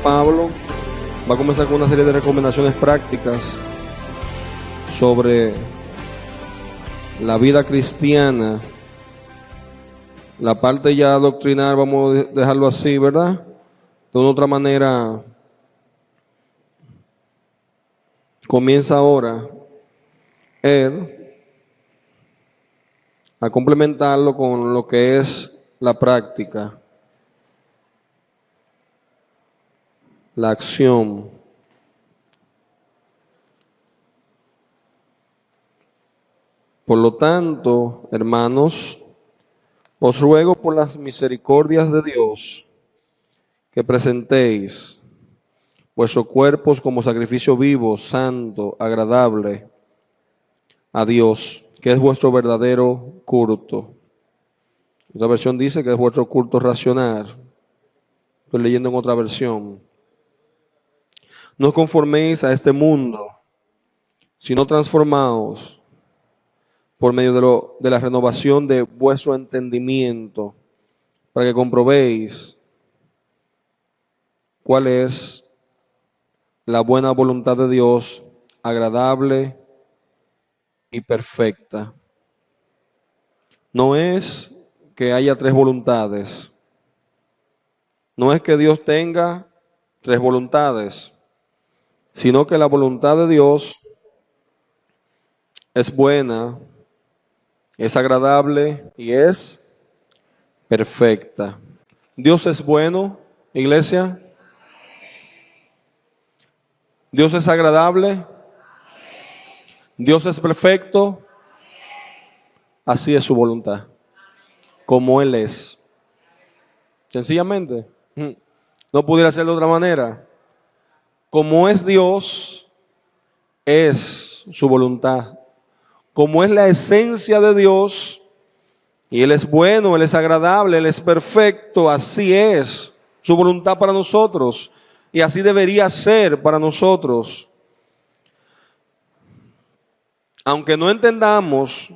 Pablo va a comenzar con una serie de recomendaciones prácticas sobre la vida cristiana. La parte ya doctrinal vamos a dejarlo así, ¿verdad? De una otra manera comienza ahora él a complementarlo con lo que es la práctica, la acción. Por lo tanto, hermanos, os ruego por las misericordias de Dios que presentéis vuestros cuerpos como sacrificio vivo, santo, agradable a Dios, que es vuestro verdadero culto. Otra versión dice que es vuestro culto racional. Estoy leyendo en otra versión. No os conforméis a este mundo, sino transformaos por medio de la renovación de vuestro entendimiento, para que comprobéis cuál es la buena voluntad de Dios, agradable y perfecta. No es que haya tres voluntades. No es que Dios tenga tres voluntades, sino que la voluntad de Dios es buena, es agradable y es perfecta. Dios es bueno, iglesia. Dios es agradable. Dios es perfecto. Así es su voluntad, como Él es. Sencillamente, no pudiera ser de otra manera. Como es Dios, es su voluntad. Como es la esencia de Dios, y Él es bueno, Él es agradable, Él es perfecto, así es su voluntad para nosotros. Y así debería ser para nosotros. Aunque no entendamos,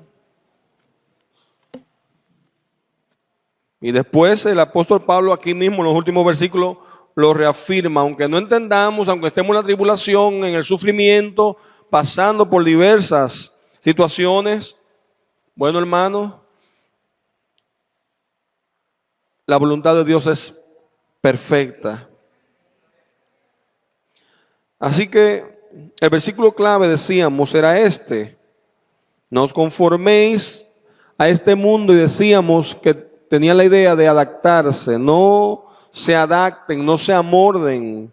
y después el apóstol Pablo aquí mismo en los últimos versículos lo reafirma, aunque no entendamos, aunque estemos en la tribulación, en el sufrimiento, pasando por diversas situaciones, bueno, hermano, la voluntad de Dios es perfecta. Así que el versículo clave, decíamos, era este: no os conforméis a este mundo, y decíamos que tenía la idea de adaptarse, no se adapten, no se amolden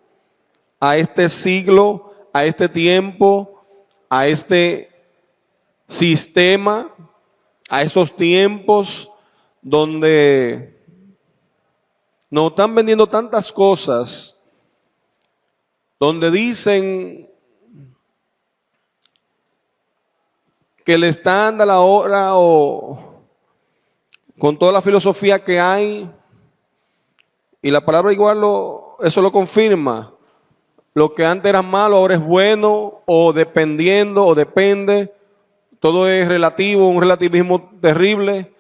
a este siglo, a este tiempo, a este sistema, a estos tiempos donde nos están vendiendo tantas cosas, donde dicen que el estándar ahora, o con toda la filosofía que hay, y la palabra igual eso lo confirma. Lo que antes era malo ahora es bueno, o dependiendo, o depende. Todo es relativo, un relativismo terrible.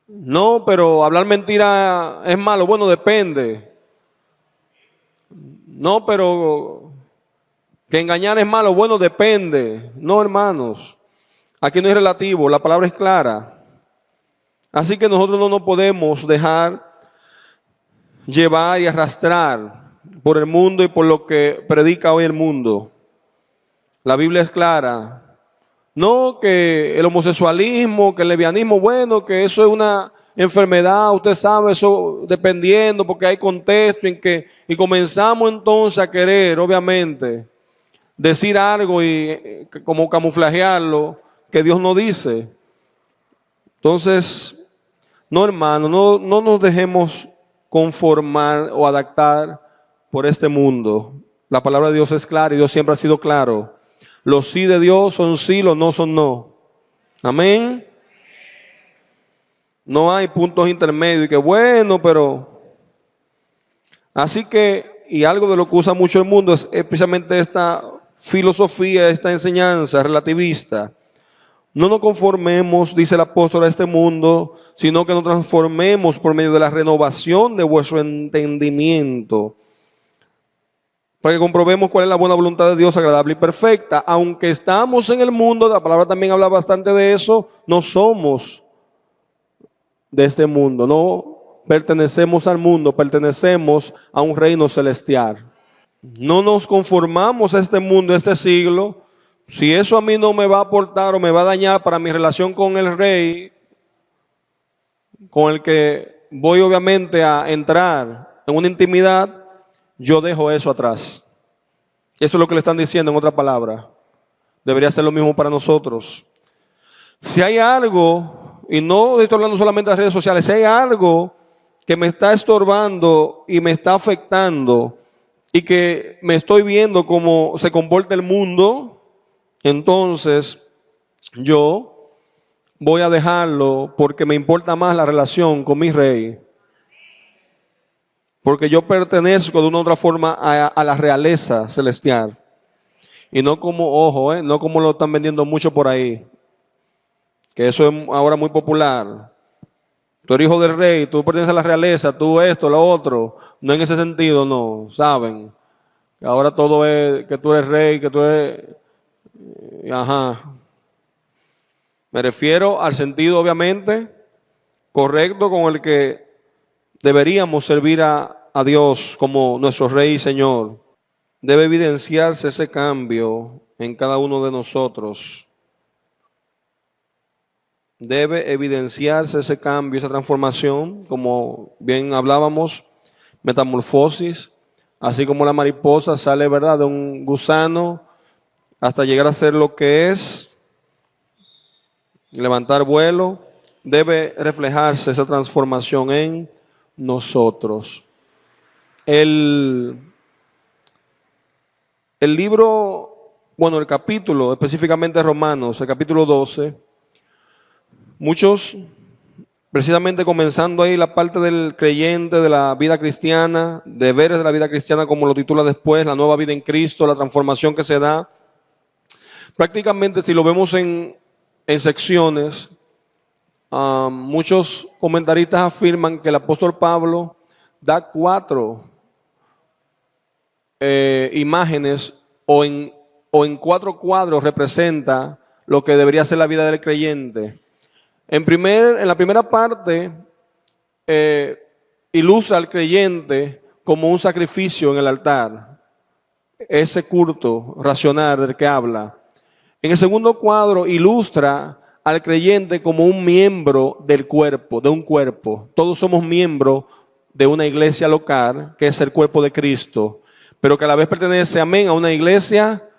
No, pero hablar mentira es malo. Bueno, depende. No, pero que engañar es malo. Bueno, depende. No, hermanos. Aquí no es relativo, la palabra es clara. Así que nosotros no nos podemos dejar llevar y arrastrar por el mundo y por lo que predica hoy el mundo. La Biblia es clara. No que el homosexualismo, que el lesbianismo, bueno, que eso es una enfermedad, usted sabe, eso dependiendo, porque hay contexto en que, y comenzamos entonces a querer, obviamente, decir algo y como camuflajearlo, que Dios no dice. Entonces, no, hermano, no nos dejemos conformar o adaptar por este mundo. La palabra de Dios es clara y Dios siempre ha sido claro. Los sí de Dios son sí, los no son no. Amén. No hay puntos intermedios y que bueno, pero... Así que, y algo de lo que usa mucho el mundo es precisamente esta filosofía, esta enseñanza relativista. No nos conformemos, dice el apóstol, a este mundo, sino que nos transformemos por medio de la renovación de vuestro entendimiento, para que comprobemos cuál es la buena voluntad de Dios, agradable y perfecta. Aunque estamos en el mundo, la palabra también habla bastante de eso, no somos de este mundo, no pertenecemos al mundo, pertenecemos a un reino celestial. No nos conformamos a este mundo, a este siglo. Si eso a mí no me va a aportar o me va a dañar para mi relación con el rey, con el que voy obviamente a entrar en una intimidad, yo dejo eso atrás. Eso es lo que le están diciendo en otra palabra. Debería ser lo mismo para nosotros. Si hay algo, y no estoy hablando solamente de las redes sociales, si hay algo que me está estorbando y me está afectando y que me estoy viendo cómo se comporta el mundo, entonces yo voy a dejarlo porque me importa más la relación con mi rey. Porque yo pertenezco de una u otra forma a la realeza celestial. Y no como, ojo, no como lo están vendiendo mucho por ahí. Que eso es ahora muy popular. Tú eres hijo del rey, tú perteneces a la realeza, tú esto, lo otro. No en ese sentido, no, ¿saben? Ahora todo es que tú eres rey, que tú eres... Ajá. Me refiero al sentido, obviamente, correcto con el que deberíamos servir a Dios como nuestro Rey y Señor. Debe evidenciarse ese cambio en cada uno de nosotros. Debe evidenciarse ese cambio, esa transformación, como bien hablábamos, metamorfosis, así como la mariposa sale, ¿verdad?, de un gusano hasta llegar a ser lo que es, levantar vuelo. Debe reflejarse esa transformación en nosotros. El libro, bueno, el capítulo, específicamente Romanos, el capítulo 12, muchos, precisamente comenzando ahí la parte del creyente, de la vida cristiana, deberes de la vida cristiana, como lo titula después, la nueva vida en Cristo, la transformación que se da. Prácticamente, si lo vemos en secciones, muchos comentaristas afirman que el apóstol Pablo da 4 imágenes o en 4 cuadros representa lo que debería ser la vida del creyente. En la primera parte ilustra al creyente como un sacrificio en el altar, ese culto racional del que habla. En el segundo cuadro ilustra al creyente como un miembro del cuerpo, de un cuerpo. Todos somos miembros de una iglesia local, que es el cuerpo de Cristo, pero que a la vez pertenece, amén, a una iglesia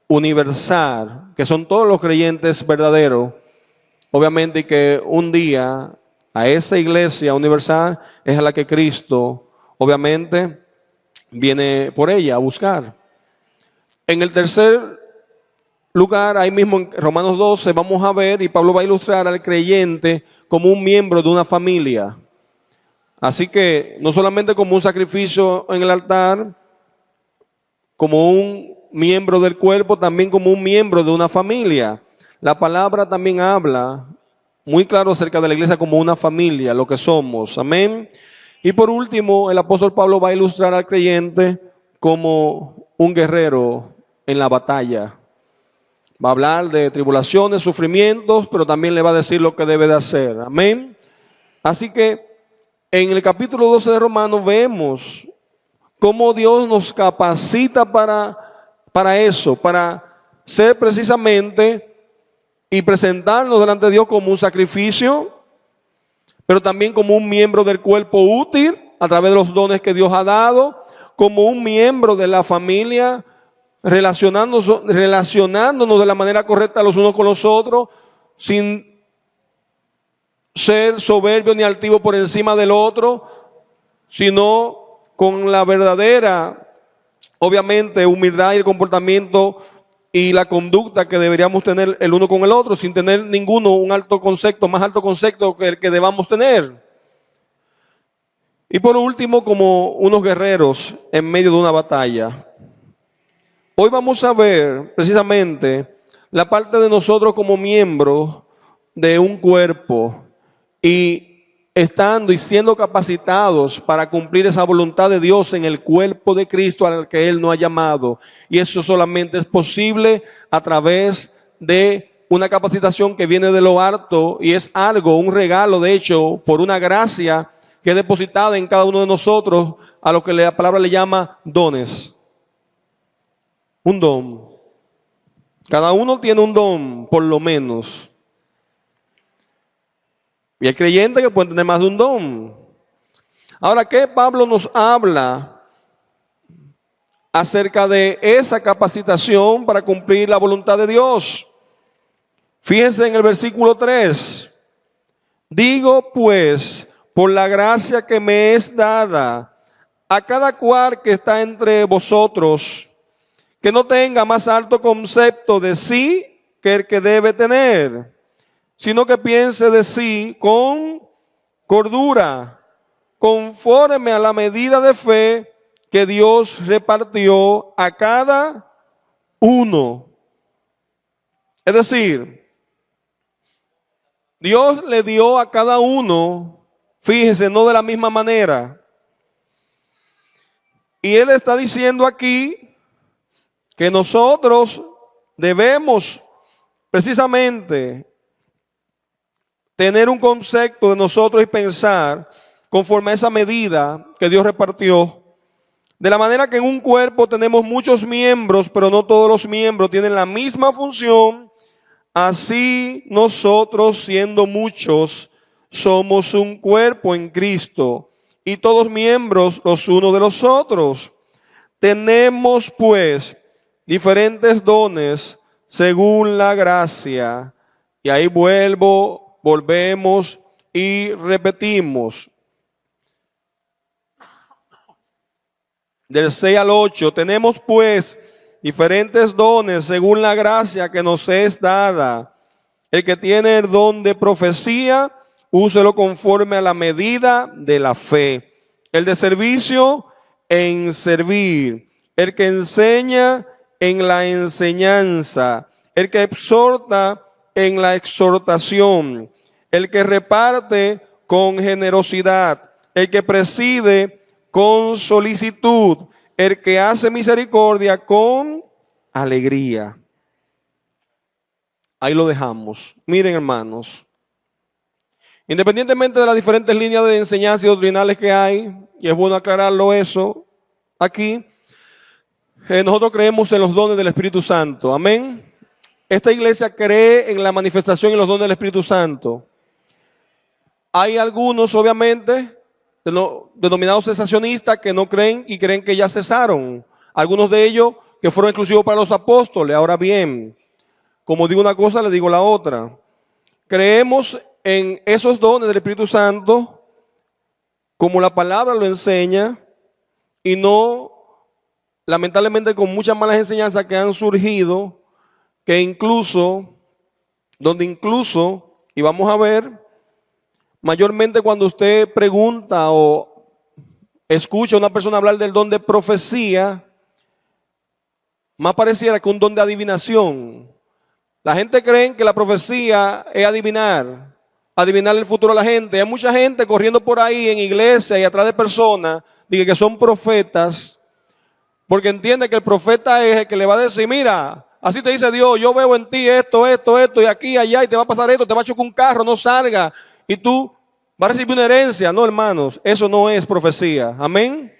universal, que son todos los creyentes verdaderos. Obviamente que un día a esa iglesia universal es a la que Cristo, obviamente, viene por ella a buscar. En el tercer lugar, ahí mismo en Romanos 12, vamos a ver, y Pablo va a ilustrar al creyente como un miembro de una familia. Así que no solamente como un sacrificio en el altar, como un miembro del cuerpo, también como un miembro de una familia. La palabra también habla muy claro acerca de la iglesia como una familia, lo que somos. Amén. Y por último, el apóstol Pablo va a ilustrar al creyente como un guerrero en la batalla. Va a hablar de tribulaciones, sufrimientos, pero también le va a decir lo que debe de hacer. Amén. Así que en el capítulo 12 de Romanos vemos cómo Dios nos capacita para eso, para ser precisamente y presentarnos delante de Dios como un sacrificio, pero también como un miembro del cuerpo útil a través de los dones que Dios ha dado, como un miembro de la familia, relacionándonos de la manera correcta los unos con los otros, sin ser soberbio ni altivo por encima del otro, sino con la verdadera, obviamente, humildad y el comportamiento y la conducta que deberíamos tener el uno con el otro, sin tener ninguno un alto concepto, más alto concepto que el que debamos tener. Y por último, como unos guerreros en medio de una batalla. Hoy vamos a ver precisamente la parte de nosotros como miembros de un cuerpo y estando y siendo capacitados para cumplir esa voluntad de Dios en el cuerpo de Cristo al que Él nos ha llamado. Y eso solamente es posible a través de una capacitación que viene de lo alto y es algo, un regalo, de hecho, por una gracia que es depositada en cada uno de nosotros, a lo que la palabra le llama dones. Un don. Cada uno tiene un don, por lo menos. Y hay creyentes que pueden tener más de un don. Ahora, ¿qué Pablo nos habla acerca de esa capacitación para cumplir la voluntad de Dios? Fíjense en el versículo 3. Digo pues, por la gracia que me es dada, a cada cual que está entre vosotros, que no tenga más alto concepto de sí que el que debe tener, sino que piense de sí con cordura, conforme a la medida de fe que Dios repartió a cada uno. Es decir, Dios le dio a cada uno, fíjense, no de la misma manera. Y Él está diciendo aquí que nosotros debemos precisamente tener un concepto de nosotros y pensar conforme a esa medida que Dios repartió. De la manera que en un cuerpo tenemos muchos miembros, pero no todos los miembros tienen la misma función, así nosotros, siendo muchos, somos un cuerpo en Cristo y todos miembros los unos de los otros. Tenemos pues diferentes dones según la gracia. Y ahí volvemos y repetimos. Del 6 al 8, tenemos pues diferentes dones según la gracia que nos es dada. El que tiene el don de profecía, úselo conforme a la medida de la fe. El de servicio, en servir. El que enseña, en la enseñanza. El que exhorta, en la exhortación. El que reparte, con generosidad. El que preside, con solicitud, el que hace misericordia con alegría. Ahí lo dejamos. Miren, hermanos, independientemente de las diferentes líneas de enseñanza y doctrinales que hay, y es bueno aclararlo eso aquí, nosotros creemos en los dones del Espíritu Santo. Amén. Esta iglesia cree en la manifestación y los dones del Espíritu Santo. Hay algunos, obviamente, denominados cesacionistas, que no creen y creen que ya cesaron. Algunos de ellos que fueron exclusivos para los apóstoles. Ahora bien, como digo una cosa, le digo la otra. Creemos en esos dones del Espíritu Santo como la palabra lo enseña y no, lamentablemente, con muchas malas enseñanzas que han surgido, donde incluso, y vamos a ver, mayormente cuando usted pregunta o escucha a una persona hablar del don de profecía, más pareciera que un don de adivinación. La gente cree que la profecía es adivinar el futuro a la gente. Hay mucha gente corriendo por ahí en iglesia y atrás de personas que son profetas, porque entiende que el profeta es el que le va a decir, mira, así te dice Dios, yo veo en ti esto, y aquí, allá, y te va a pasar esto, te va a chocar un carro, no salga, y tú vas a recibir una herencia. No, hermanos, eso no es profecía. Amén.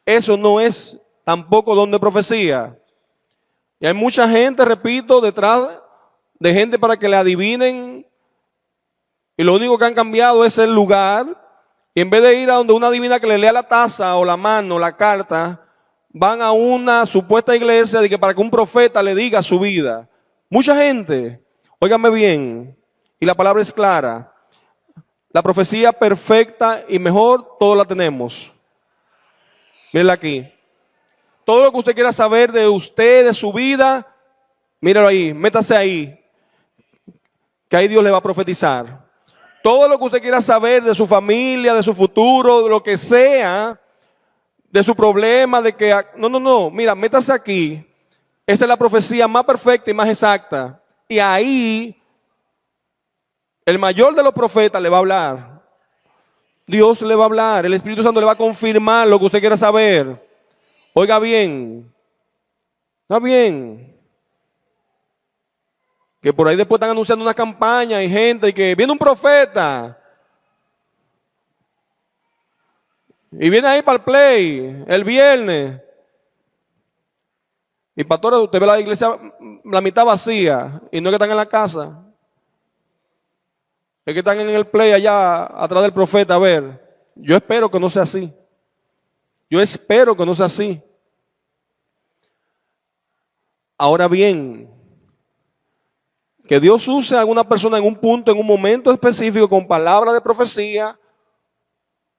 Eso no es tampoco don de profecía. Y hay mucha gente, repito, detrás de gente para que le adivinen. Y lo único que han cambiado es el lugar. Y en vez de ir a donde una adivina que le lea la taza o la mano, la carta, van a una supuesta iglesia de que para que un profeta le diga su vida. Mucha gente, óigame bien, y la palabra es clara. La profecía perfecta y mejor, todos la tenemos. Mírenla aquí. Todo lo que usted quiera saber de usted, de su vida, míralo ahí, métase ahí, que ahí Dios le va a profetizar. Todo lo que usted quiera saber de su familia, de su futuro, de lo que sea, de su problema, de que... No, mira, métase aquí, Esa es la profecía más perfecta y más exacta. Y ahí el mayor de los profetas le va a hablar. Dios le va a hablar. El Espíritu Santo le va a confirmar lo que usted quiera saber. Oiga bien. Está bien. Que por ahí después están anunciando una campaña y gente y que viene un profeta. Y viene ahí para el play el viernes. Y pastor, usted ve la iglesia la mitad vacía. Y no es que están en la casa. Es que están en el play allá atrás del profeta. A ver, yo espero que no sea así. Yo espero que no sea así. Ahora bien, que Dios use a alguna persona en un punto, en un momento específico, con palabras de profecía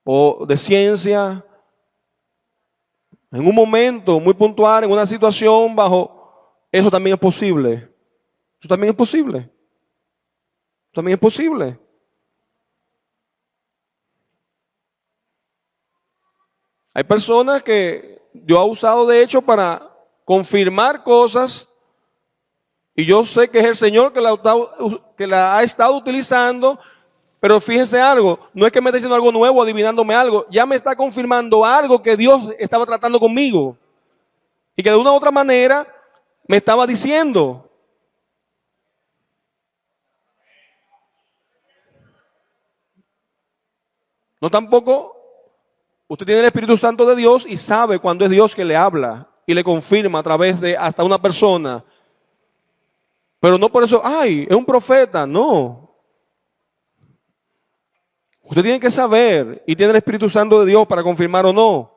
o de ciencia, en un momento muy puntual, en una situación eso también es posible. Eso también es posible. Eso también es posible. Hay personas que Dios ha usado de hecho para confirmar cosas y yo sé que es el Señor que la ha estado utilizando, pero fíjense algo, no es que me esté diciendo algo nuevo, adivinándome algo, ya me está confirmando algo que Dios estaba tratando conmigo y que de una u otra manera me estaba diciendo. No tampoco, usted tiene el Espíritu Santo de Dios y sabe cuando es Dios que le habla y le confirma a través de hasta una persona. Pero no por eso, ay, es un profeta, no. Usted tiene que saber y tiene el Espíritu Santo de Dios para confirmar o no.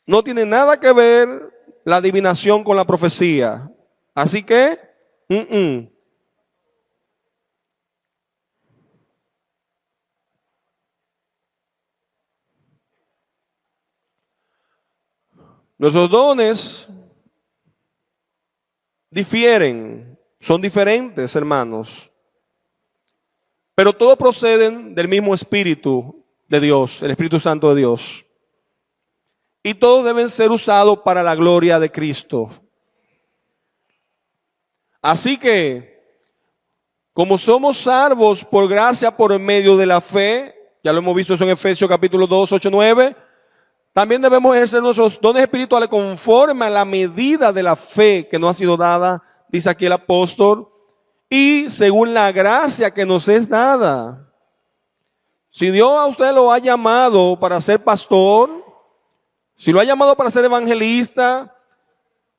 No tiene nada que ver la adivinación con la profecía. Así que, nuestros dones difieren, son diferentes, hermanos. Pero todos proceden del mismo Espíritu de Dios, el Espíritu Santo de Dios. Y todos deben ser usados para la gloria de Cristo. Así que, como somos salvos por gracia por medio de la fe, ya lo hemos visto eso en Efesios capítulo 2, 8, 9, también debemos ejercer nuestros dones espirituales conforme a la medida de la fe que nos ha sido dada, dice aquí el apóstol, y según la gracia que nos es dada. Si Dios a usted lo ha llamado para ser pastor, si lo ha llamado para ser evangelista,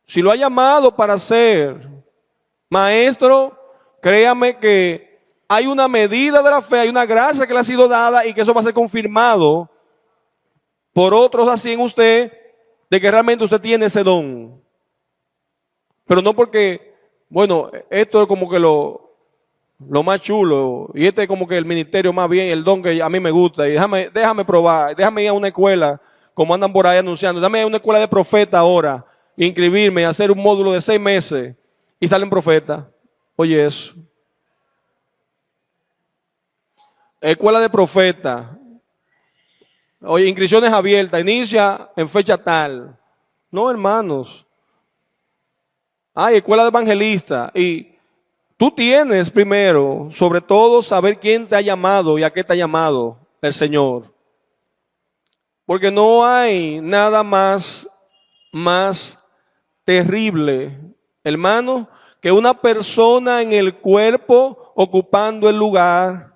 si lo ha llamado para ser maestro, créame que hay una medida de la fe, hay una gracia que le ha sido dada y que eso va a ser confirmado por otros así en usted, de que realmente usted tiene ese don. Pero no porque, bueno, esto es como que lo más chulo, y este es como que el ministerio más bien, el don que a mí me gusta, y déjame probar, déjame ir a una escuela, como andan por ahí anunciando, déjame ir a una escuela de profeta ahora, inscribirme, hacer un módulo de 6 meses, y salen profetas. Oye eso. Escuela de profeta. Oye, inscripciones abiertas, inicia en fecha tal. No, hermanos. Hay escuela de evangelista. Y tú tienes primero, sobre todo, saber quién te ha llamado y a qué te ha llamado el Señor. Porque no hay nada más terrible, hermano, que una persona en el cuerpo ocupando el lugar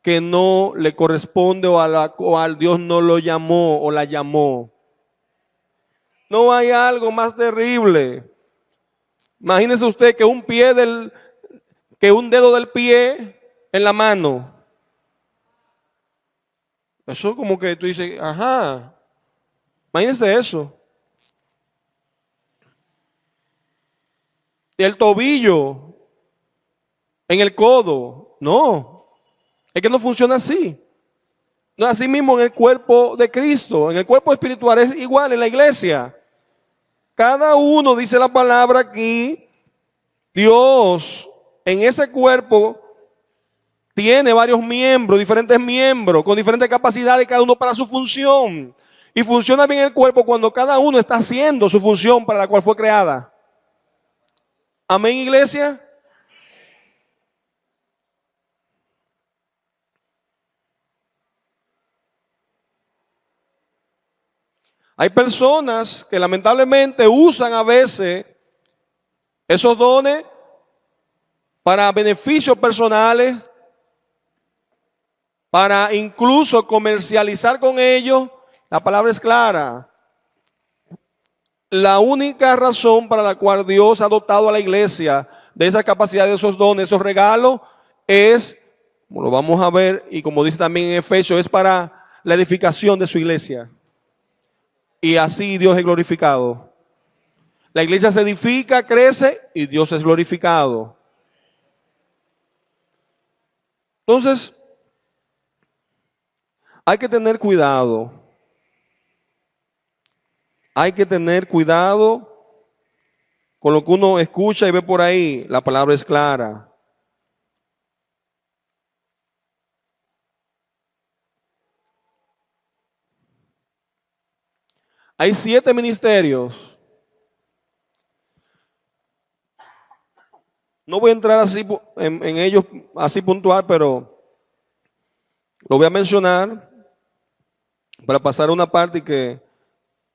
que no le corresponde o al Dios no lo llamó o la llamó. No hay algo más terrible. Imagínese usted que un dedo del pie en la mano. Eso como que tú dices, ajá. Imagínese eso. Y el tobillo en el codo. No. Es que no funciona así. No, así mismo en el cuerpo de Cristo, en el cuerpo espiritual es igual en la iglesia. Cada uno, dice la palabra aquí, Dios en ese cuerpo tiene varios miembros, diferentes miembros, con diferentes capacidades, cada uno para su función. Y funciona bien el cuerpo cuando cada uno está haciendo su función para la cual fue creada. Amén, iglesia. Hay personas que lamentablemente usan a veces esos dones para beneficios personales, para incluso comercializar con ellos. La palabra es clara. La única razón para la cual Dios ha dotado a la iglesia de esa capacidad, de esos dones, esos regalos, es, como lo vamos a ver, y como dice también en Efesios, es para la edificación de su iglesia. Y así Dios es glorificado. La iglesia se edifica, crece y Dios es glorificado. Entonces, hay que tener cuidado. Hay que tener cuidado con lo que uno escucha y ve por ahí. La palabra es clara. Hay 7 ministerios. No voy a entrar así en ellos así puntual, pero lo voy a mencionar para pasar a una parte que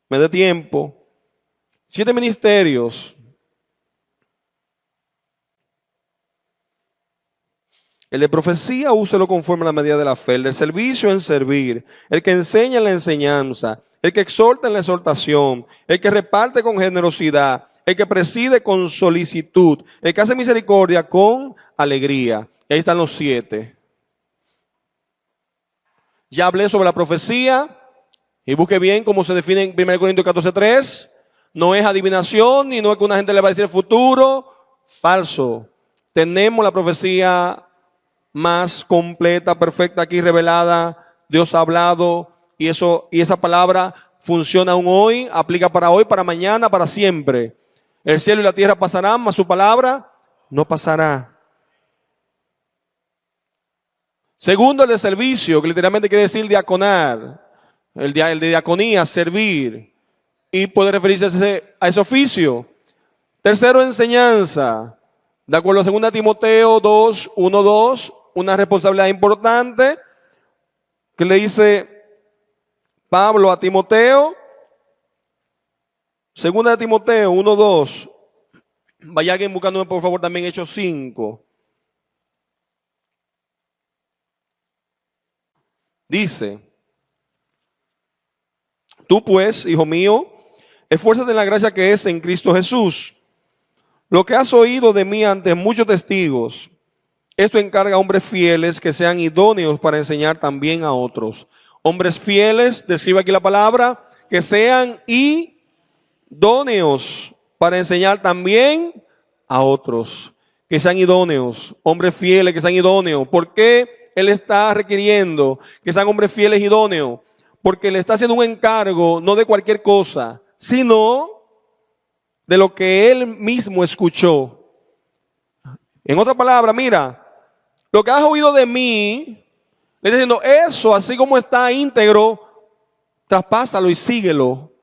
me dé tiempo. 7 ministerios. El de profecía, úselo conforme a la medida de la fe. El del servicio, en servir. El que enseña en la enseñanza. El que exhorta en la exhortación. El que reparte con generosidad. El que preside con solicitud. El que hace misericordia con alegría. Y ahí están los 7. Ya hablé sobre la profecía. Y busque bien cómo se define en 1 Corintios 14:3. No es adivinación, ni no es que una gente le va a decir el futuro. Falso. Tenemos la profecía más completa, perfecta aquí revelada. Dios ha hablado y esa palabra funciona aún hoy, aplica para hoy, para mañana, para siempre. El cielo y la tierra pasarán, mas su palabra no pasará. Segundo, el de servicio, que literalmente quiere decir diaconar. El de diaconía, servir. Y puede referirse a ese oficio. Tercero, enseñanza. De acuerdo a 2 Timoteo 2, 1, 2, una responsabilidad importante que le dice Pablo a Timoteo. 2 Timoteo 1, 2. Vaya alguien buscándome por favor también Hechos 5. Dice, tú pues, hijo mío, esfuérzate en la gracia que es en Cristo Jesús. Lo que has oído de mí ante muchos testigos, esto encarga a hombres fieles que sean idóneos para enseñar también a otros. Hombres fieles, describe aquí la palabra, que sean idóneos para enseñar también a otros. Que sean idóneos, hombres fieles, que sean idóneos. ¿Por qué Él está requiriendo que sean hombres fieles e idóneos? Porque le está haciendo un encargo, no de cualquier cosa, sino de lo que Él mismo escuchó. En otra palabra, mira, lo que has oído de mí, le está diciendo, eso, así como está íntegro, traspásalo y síguelo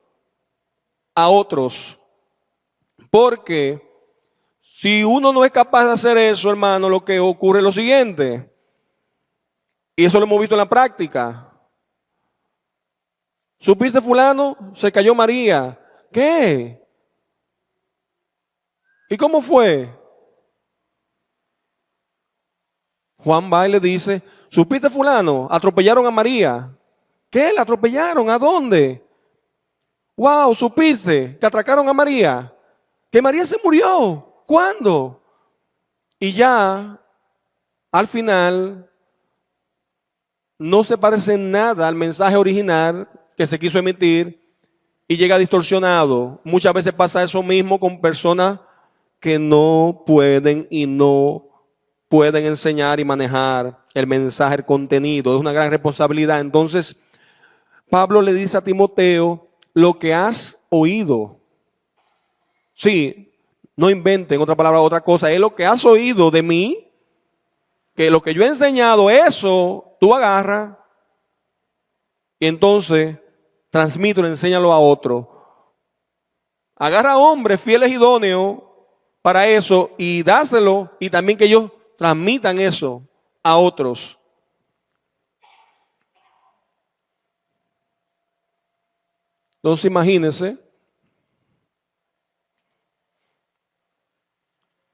a otros. Porque si uno no es capaz de hacer eso, hermano, lo que ocurre es lo siguiente. Y eso lo hemos visto en la práctica. ¿Supiste fulano? Se cayó María. ¿Qué? ¿Y cómo fue? Juan va y le dice, ¿supiste fulano? Atropellaron a María. ¿Qué? ¿La atropellaron? ¿A dónde? Wow, ¿supiste que atracaron a María? Que María se murió. ¿Cuándo? Y ya, al final, no se parece en nada al mensaje original que se quiso emitir y llega distorsionado. Muchas veces pasa eso mismo con personas que no pueden enseñar y manejar el mensaje, el contenido. Es una gran responsabilidad. Entonces, Pablo le dice a Timoteo, lo que has oído. Sí, no inventen otra palabra, otra cosa. Es lo que has oído de mí, que lo que yo he enseñado, eso tú agarras y entonces transmítelo, enséñalo a otro. Agarra hombres fieles, idóneos para eso y dáselo, y también que ellos transmitan eso a otros. Entonces imagínense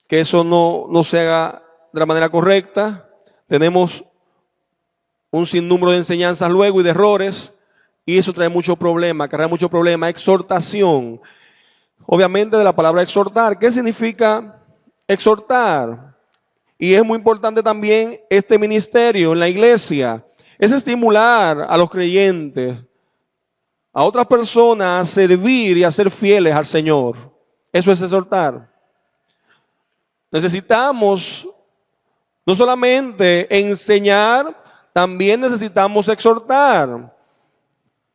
que eso no se haga de la manera correcta. Tenemos un sinnúmero de enseñanzas luego y de errores, y eso trae mucho problema, carga mucho problema. Exhortación, obviamente de la palabra exhortar. ¿Qué significa exhortar? Y es muy importante también este ministerio en la iglesia, es estimular a los creyentes, a otras personas a servir y a ser fieles al Señor. Eso es exhortar. Necesitamos no solamente enseñar, también necesitamos exhortar,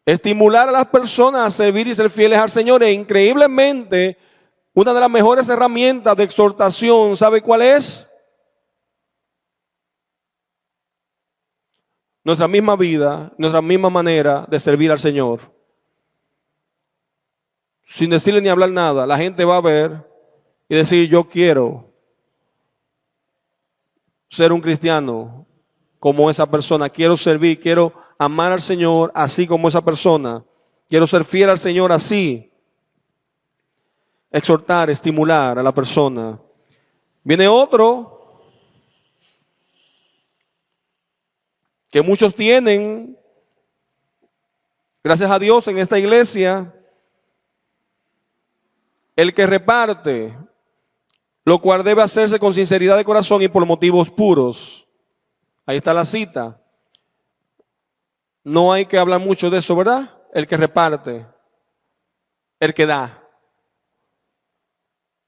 estimular a las personas a servir y ser fieles al Señor. E increíblemente, una de las mejores herramientas de exhortación, ¿sabe cuál es? Nuestra misma vida, nuestra misma manera de servir al Señor. Sin decirle ni hablar nada, la gente va a ver y decir: yo quiero ser un cristiano como esa persona, quiero servir, quiero amar al Señor así como esa persona, quiero ser fiel al Señor así. Exhortar, estimular a la persona. Viene otro que muchos tienen, gracias a Dios, en esta iglesia: el que reparte, lo cual debe hacerse con sinceridad de corazón y por motivos puros. Ahí está la cita. No hay que hablar mucho de eso, ¿verdad? El que reparte, el que da.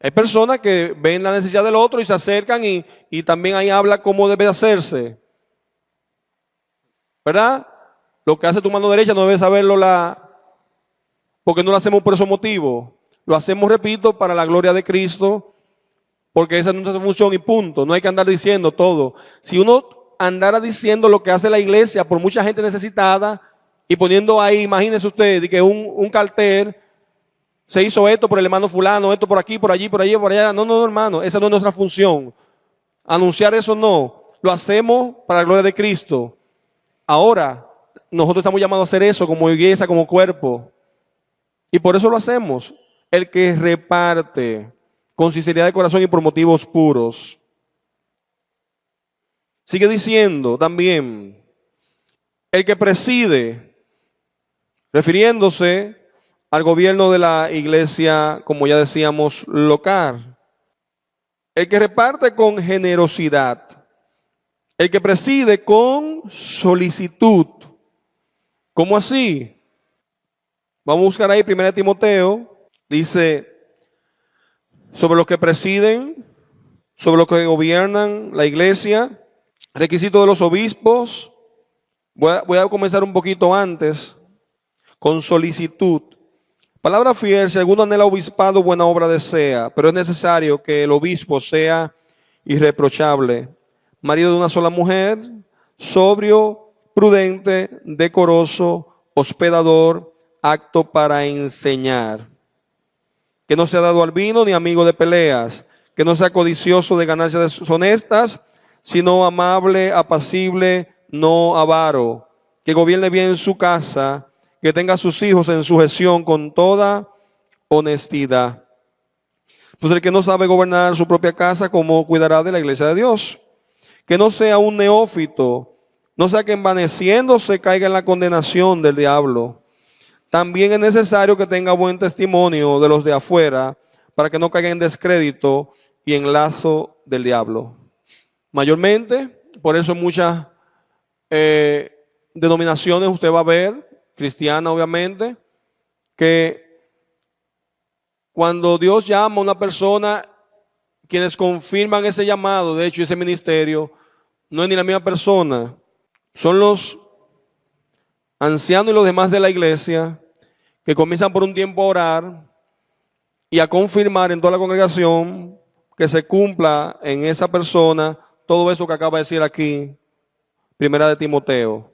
Hay personas que ven la necesidad del otro y se acercan y también ahí habla cómo debe hacerse, ¿verdad? Lo que hace tu mano derecha no debe saberlo porque no lo hacemos por ese motivo. Lo hacemos, repito, para la gloria de Cristo, porque esa es nuestra función y punto. No hay que andar diciendo todo. Si uno andara diciendo lo que hace la iglesia por mucha gente necesitada y poniendo ahí, imagínese usted, que un cartel: se hizo esto por el hermano fulano, esto por aquí, por allí, por allí, por allá. No, hermano, esa no es nuestra función. Anunciar eso no. Lo hacemos para la gloria de Cristo. Ahora, nosotros estamos llamados a hacer eso como iglesia, como cuerpo. Y por eso lo hacemos. El que reparte con sinceridad de corazón y por motivos puros. Sigue diciendo también: el que preside, refiriéndose al gobierno de la iglesia, como ya decíamos, local. El que reparte con generosidad. El que preside con solicitud. ¿Cómo así? Vamos a buscar ahí 1 Timoteo. Dice: sobre los que presiden, sobre los que gobiernan la iglesia, requisito de los obispos. Voy a comenzar un poquito antes. Con solicitud. Palabra fiel: si alguno anhela obispado, buena obra desea, pero es necesario que el obispo sea irreprochable, marido de una sola mujer, sobrio, prudente, decoroso, hospedador, apto para enseñar, que no sea dado al vino ni amigo de peleas, que no sea codicioso de ganancias deshonestas, sino amable, apacible, no avaro, que gobierne bien su casa, que tenga a sus hijos en sujeción con toda honestidad. Pues el que no sabe gobernar su propia casa, ¿cómo cuidará de la iglesia de Dios? Que no sea un neófito, no sea que envaneciéndose caiga en la condenación del diablo. También es necesario que tenga buen testimonio de los de afuera, para que no caiga en descrédito y en lazo del diablo. Mayormente, por eso muchas denominaciones usted va a ver, cristiana obviamente, que cuando Dios llama a una persona, quienes confirman ese llamado, de hecho ese ministerio, no es ni la misma persona, son los ancianos y los demás de la iglesia, que comienzan por un tiempo a orar y a confirmar en toda la congregación que se cumpla en esa persona todo eso que acaba de decir aquí, 1 Timoteo.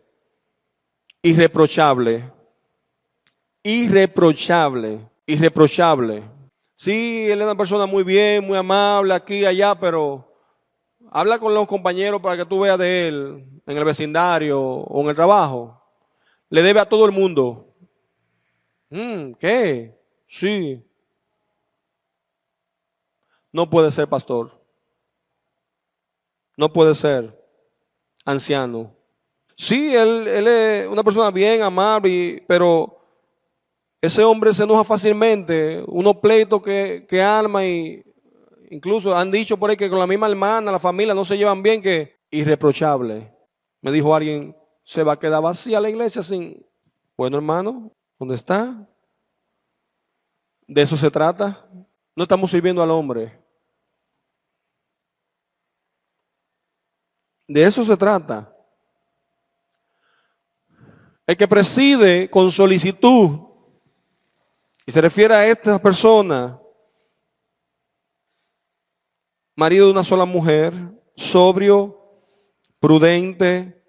Irreprochable. irreprochable, irreprochable. Sí, él es una persona muy bien, muy amable aquí y allá, pero habla con los compañeros para que tú veas de él en el vecindario o en el trabajo. Le debe a todo el mundo. ¿Qué? Sí, no puede ser pastor. No puede ser anciano. Sí, él es una persona bien, amable, pero ese hombre se enoja fácilmente. Unos pleitos que arma y incluso han dicho por ahí que con la misma hermana, la familia no se llevan bien, que irreprochable. Me dijo alguien, se va a quedar vacía la iglesia sin... Bueno, hermano, ¿dónde está? De eso se trata. No estamos sirviendo al hombre. De eso se trata. El que preside con solicitud, y se refiere a esta persona, marido de una sola mujer, sobrio, prudente,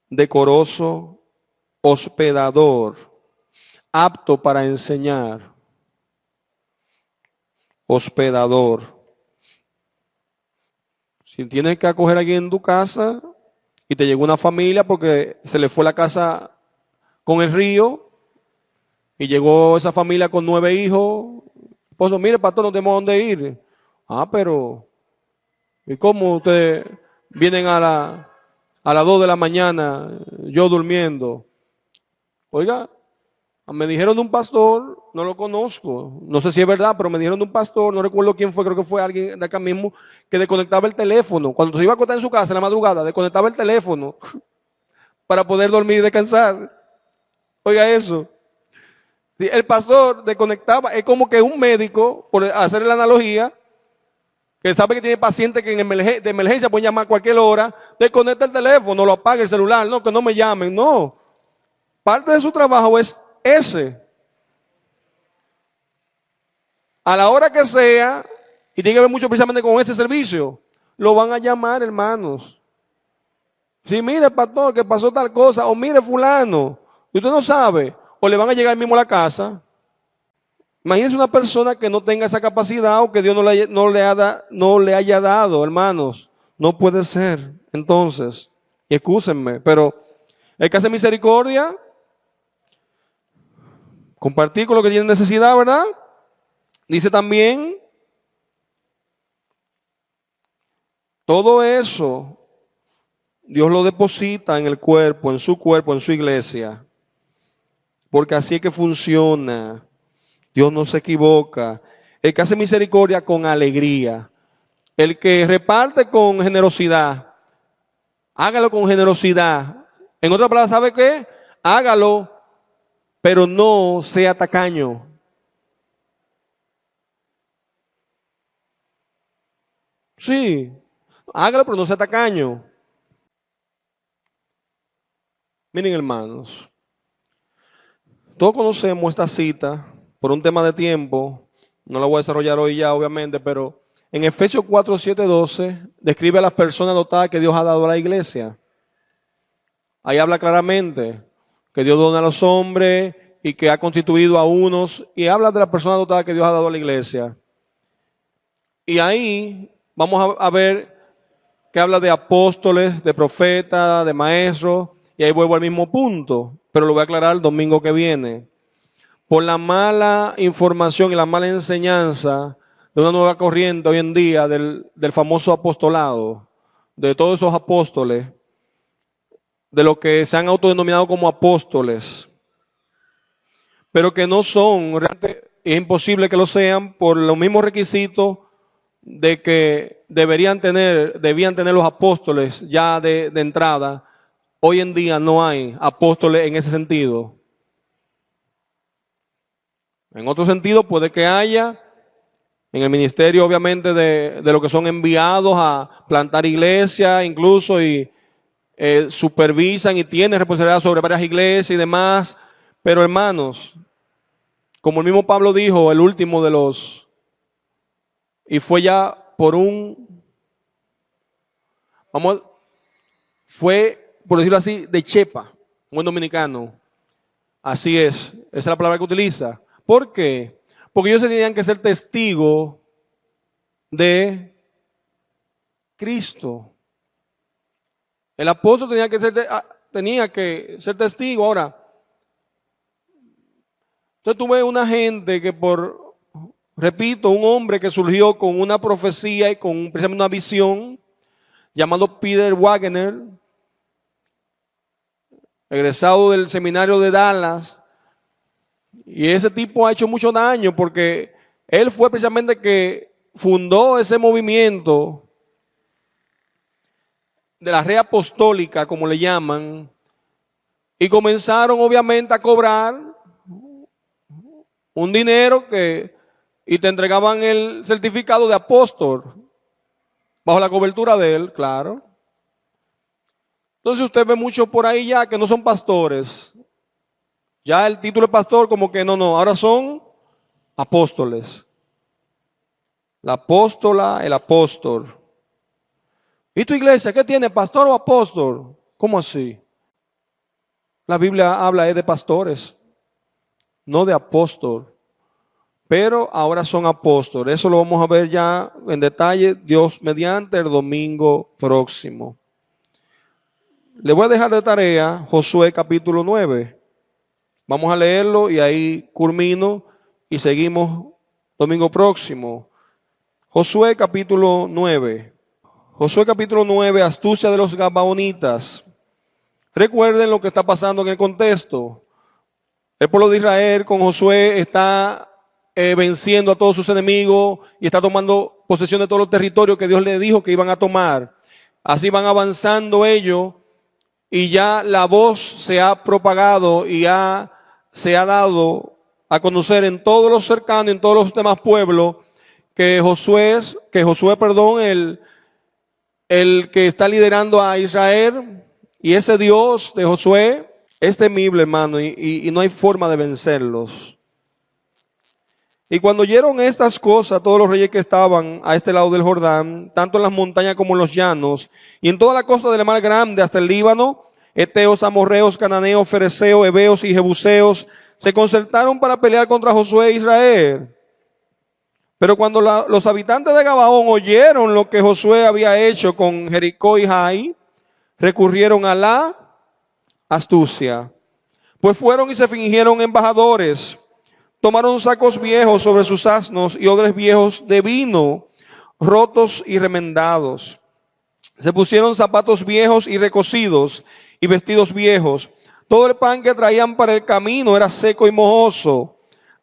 decoroso, hospedador, apto para enseñar, hospedador. Si tienes que acoger a alguien en tu casa y te llegó una familia porque se le fue la casa con el río y llegó esa familia con 9 hijos, pues mire, pastor, no tenemos dónde ir. Ah, pero ¿y cómo ustedes vienen a las 2 de la mañana, yo durmiendo? Oiga, me dijeron de un pastor, no lo conozco, no sé si es verdad, pero me dijeron de un pastor, no recuerdo quién fue, creo que fue alguien de acá mismo, que desconectaba el teléfono. Cuando se iba a acostar en su casa en la madrugada, desconectaba el teléfono para poder dormir y descansar. Oiga eso. Sí, el pastor desconectaba, es como que un médico, por hacer la analogía, que sabe que tiene pacientes que de emergencia pueden llamar a cualquier hora, desconecta el teléfono, lo apaga el celular, no, que no me llamen, no. Parte de su trabajo es ese. A la hora que sea, y tiene que ver mucho precisamente con ese servicio, lo van a llamar, hermanos. Si mire, pastor, que pasó tal cosa, o mire, fulano, y usted no sabe, o le van a llegar mismo a la casa. Imagínense una persona que no tenga esa capacidad o que Dios no le haya dado, hermanos. No puede ser. Entonces, y excúsenme, pero el que hace misericordia, compartir con lo que tiene necesidad, ¿verdad? Dice también, todo eso Dios lo deposita en el cuerpo, en su iglesia, porque así es que funciona. Dios no se equivoca. El que hace misericordia con alegría, el que reparte con generosidad, hágalo con generosidad. En otra palabra, ¿sabe qué? Hágalo, pero no sea tacaño. Sí, hágalo, pero no sea tacaño. Miren, hermanos, todos conocemos esta cita por un tema de tiempo. No la voy a desarrollar hoy ya, obviamente, pero en Efesios 4, 7, 12 describe a las personas dotadas que Dios ha dado a la iglesia. Ahí habla claramente que Dios dona a los hombres y que ha constituido a unos, y habla de las personas dotadas que Dios ha dado a la iglesia. Y ahí vamos a ver que habla de apóstoles, de profetas, de maestros, y ahí vuelvo al mismo punto, pero lo voy a aclarar el domingo que viene. Por la mala información y la mala enseñanza de una nueva corriente hoy en día del famoso apostolado, de todos esos apóstoles, de los que se han autodenominado como apóstoles, pero que no son, realmente es imposible que lo sean por los mismos requisitos de que debían tener los apóstoles ya de entrada. Hoy en día no hay apóstoles en ese sentido. En otro sentido puede que haya, en el ministerio obviamente de lo que son enviados a plantar iglesias incluso y supervisan y tienen responsabilidad sobre varias iglesias y demás. Pero hermanos, como el mismo Pablo dijo, el último de los, y fue ya por vamos, fue, por decirlo así, de chepa, un buen dominicano. Así es, Esa es la palabra que utiliza. ¿Por qué? Porque ellos tenían que ser testigos de Cristo. El apóstol tenía que ser testigo. Ahora, entonces tú ves una gente que repito, un hombre que surgió con una profecía y con precisamente una visión, llamado Peter Wagner, egresado del seminario de Dallas, y ese tipo ha hecho mucho daño porque él fue precisamente que fundó ese movimiento de la red apostólica, como le llaman, y comenzaron obviamente a cobrar un dinero y te entregaban el certificado de apóstol, bajo la cobertura de él, claro. Entonces usted ve mucho por ahí ya que no son pastores. Ya el título de pastor como que no, ahora son apóstoles. La apóstola, el apóstol. ¿Y tu iglesia qué tiene, pastor o apóstol? ¿Cómo así? La Biblia habla de pastores, no de apóstol. Pero ahora son apóstoles. Eso lo vamos a ver ya en detalle, Dios mediante, el domingo próximo. Le voy a dejar de tarea Josué capítulo 9. Vamos a leerlo y ahí culmino y seguimos domingo próximo. Josué capítulo 9. Josué capítulo 9, astucia de los gabaonitas. Recuerden lo que está pasando en el contexto. El pueblo de Israel con Josué está venciendo a todos sus enemigos y está tomando posesión de todos los territorios que Dios le dijo que iban a tomar. Así van avanzando ellos y ya la voz se ha propagado y se ha dado a conocer en todos los cercanos, en todos los demás pueblos, que Josué, el que está liderando a Israel, y ese Dios de Josué es temible, hermano, y no hay forma de vencerlos. Y cuando oyeron estas cosas, todos los reyes que estaban a este lado del Jordán, tanto en las montañas como en los llanos, y en toda la costa del mar grande hasta el Líbano, heteos, amorreos, cananeos, fereceos, heveos y jebuseos, se concertaron para pelear contra Josué e Israel. Pero cuando los habitantes de Gabaón oyeron lo que Josué había hecho con Jericó y Jai, recurrieron a la astucia. Pues fueron y se fingieron embajadores. Tomaron sacos viejos sobre sus asnos y odres viejos de vino, rotos y remendados. Se pusieron zapatos viejos y recocidos y vestidos viejos. Todo el pan que traían para el camino era seco y mohoso.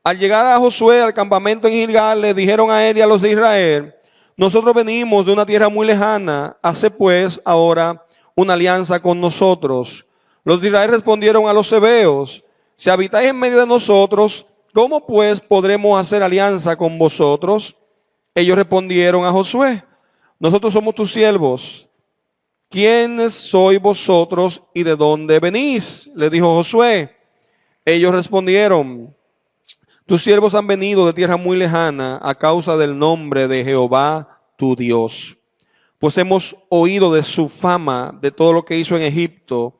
Al llegar a Josué al campamento en Gilgal, le dijeron a él y a los de Israel: nosotros venimos de una tierra muy lejana, hace pues ahora una alianza con nosotros. Los de Israel respondieron a los heveos: si habitáis en medio de nosotros, ¿cómo pues podremos hacer alianza con vosotros? Ellos respondieron a Josué: nosotros somos tus siervos. ¿Quiénes sois vosotros y de dónde venís? Le dijo Josué. Ellos respondieron: tus siervos han venido de tierra muy lejana a causa del nombre de Jehová tu Dios. Pues hemos oído de su fama, de todo lo que hizo en Egipto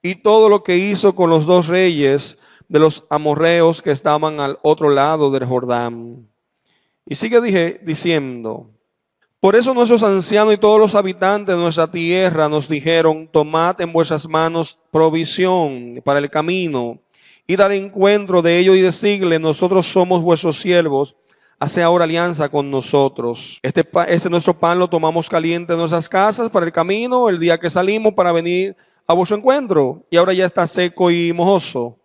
y todo lo que hizo con los dos reyes de los amorreos que estaban al otro lado del Jordán. Y sigue diciendo: por eso nuestros ancianos y todos los habitantes de nuestra tierra nos dijeron: tomad en vuestras manos provisión para el camino, id al encuentro de ellos y decirle: nosotros somos vuestros siervos, hace ahora alianza con nosotros. Este nuestro pan lo tomamos caliente en nuestras casas para el camino, el día que salimos para venir a vuestro encuentro, y ahora ya está seco y mohoso.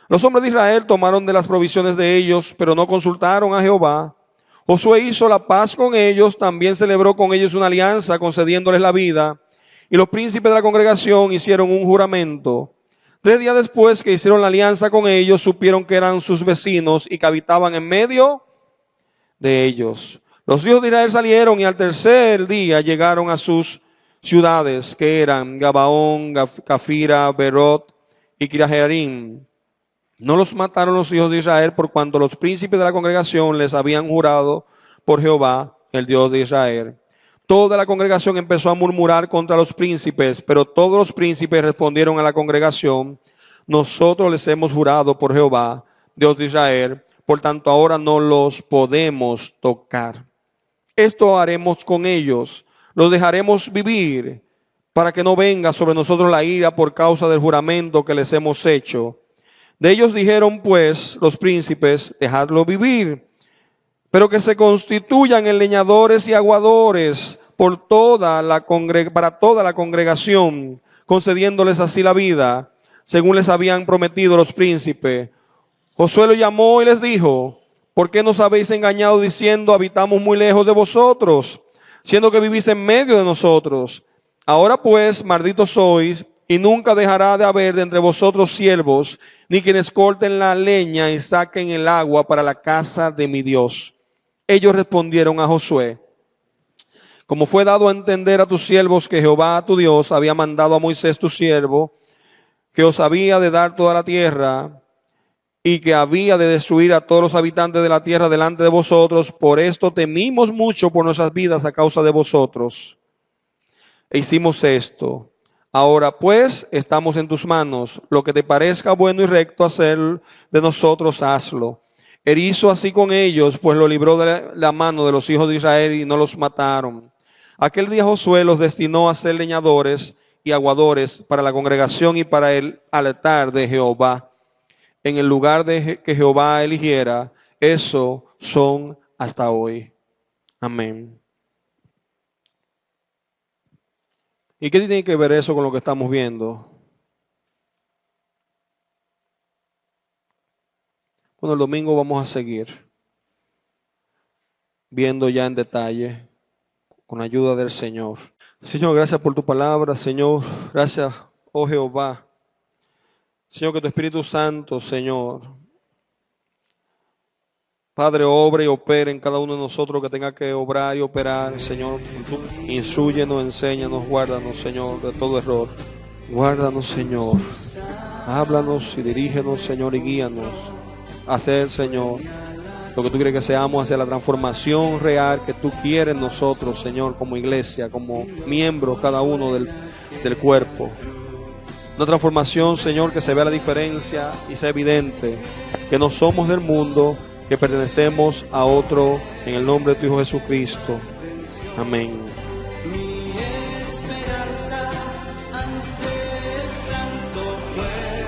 Los hombres de Israel tomaron de las provisiones de ellos, pero no consultaron a Jehová. Josué hizo la paz con ellos, también celebró con ellos una alianza, concediéndoles la vida. Y los príncipes de la congregación hicieron un juramento. 3 días después que hicieron la alianza con ellos, supieron que eran sus vecinos y que habitaban en medio de ellos. Los hijos de Israel salieron y al tercer día llegaron a sus ciudades, que eran Gabaón, Cafira, Berot y Kiriat-Jearim. No los mataron los hijos de Israel por cuanto los príncipes de la congregación les habían jurado por Jehová, el Dios de Israel. Toda la congregación empezó a murmurar contra los príncipes, pero todos los príncipes respondieron a la congregación: nosotros les hemos jurado por Jehová, Dios de Israel, por tanto ahora no los podemos tocar. Esto haremos con ellos, los dejaremos vivir, para que no venga sobre nosotros la ira por causa del juramento que les hemos hecho. De ellos dijeron pues los príncipes, dejadlo vivir, pero que se constituyan en leñadores y aguadores para toda la congregación, concediéndoles así la vida, según les habían prometido los príncipes. Josué los llamó y les dijo, ¿por qué nos habéis engañado diciendo, habitamos muy lejos de vosotros, siendo que vivís en medio de nosotros? Ahora pues, malditos sois, y nunca dejará de haber de entre vosotros siervos, ni quienes corten la leña y saquen el agua para la casa de mi Dios. Ellos respondieron a Josué, como fue dado a entender a tus siervos que Jehová tu Dios había mandado a Moisés tu siervo, que os había de dar toda la tierra, y que había de destruir a todos los habitantes de la tierra delante de vosotros, por esto temimos mucho por nuestras vidas a causa de vosotros. E hicimos esto. Ahora pues estamos en tus manos. Lo que te parezca bueno y recto hacer de nosotros, hazlo. Hizo así con ellos, pues lo libró de la mano de los hijos de Israel y no los mataron. Aquel día Josué los destinó a ser leñadores y aguadores para la congregación y para el altar de Jehová, en el lugar que Jehová eligiera. Eso son hasta hoy. Amén. ¿Y qué tiene que ver eso con lo que estamos viendo? Bueno, el domingo vamos a seguir viendo ya en detalle, con la ayuda del Señor. Señor, gracias por tu palabra, Señor. Gracias, oh Jehová. Señor, que tu Espíritu Santo, Señor, Padre, obre y opere en cada uno de nosotros que tenga que obrar y operar, Señor. Instrúyenos, enséñanos, guárdanos, Señor, de todo error. Guárdanos, Señor. Háblanos y dirígenos, Señor, y guíanos a hacer, Señor, lo que tú quieres que seamos, hacia la transformación real que tú quieres nosotros, Señor, como iglesia, como miembros cada uno del cuerpo. Una transformación, Señor, que se vea la diferencia y sea evidente que no somos del mundo, que pertenecemos a otro, en el nombre de tu Hijo Jesucristo. Amén. Mi esperanza ante el santo juez,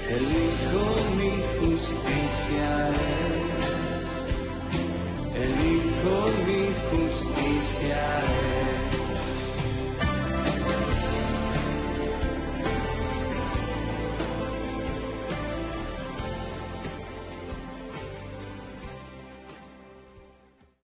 elijo mi justicia.